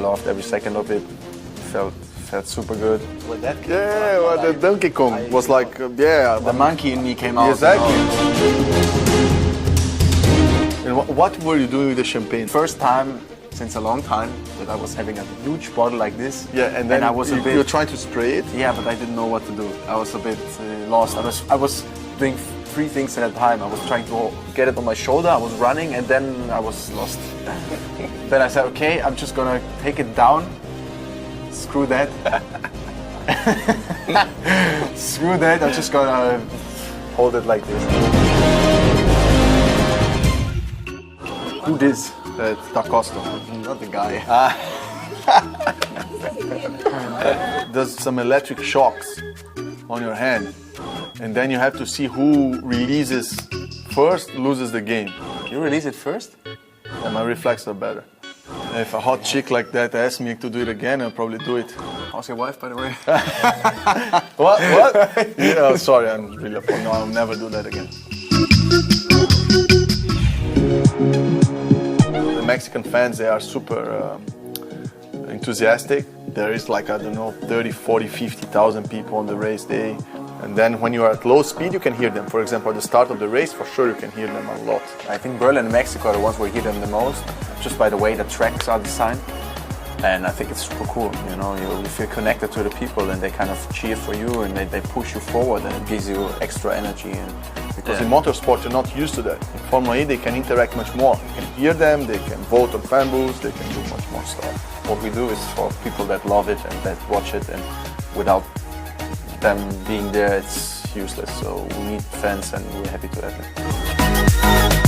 loved every second of it. Felt super good. With that kid, Yeah, well, the Donkey Kong was like, yeah. the monkey in me came out. Exactly. And what were you doing with the champagne? First time since a long time that I was having a huge bottle like this. Yeah, and then I was a bit. You're trying to spray it? Yeah, but I didn't know what to do. I was a bit lost. I was doing three things at a time. I was trying to get it on my shoulder, I was running, and then I was lost. Then I said, okay, I'm just gonna take it down. Screw that. Screw that, I'm just gonna hold it like this. Who this? Da Costa. Not the guy. Does some electric shocks on your hand, and then you have to see who releases first loses the game. You release it first? And my reflexes are better. If a hot chick like that asks me to do it again, I'll probably do it. How's your wife, by the way? What? Yeah, sorry, I'm really no, I'll never do that again. The Mexican fans, they are super enthusiastic. There is like, I don't know, 30, 40, 50,000 people on the race day. And then when you are at low speed, you can hear them. For example, at the start of the race, for sure you can hear them a lot. I think Berlin and Mexico are the ones where you hear them the most, just by the way the tracks are designed. And I think it's super cool, you know, you feel connected to the people and they kind of cheer for you and they push you forward and it gives you extra energy. And because in motorsport, you're not used to that. In Formula E, they can interact much more. You can hear them, they can vote on fan booths, they can do much more stuff. What we do is for people that love it and that watch it, and without them being there, it's useless. So we need fans and we're happy to have it.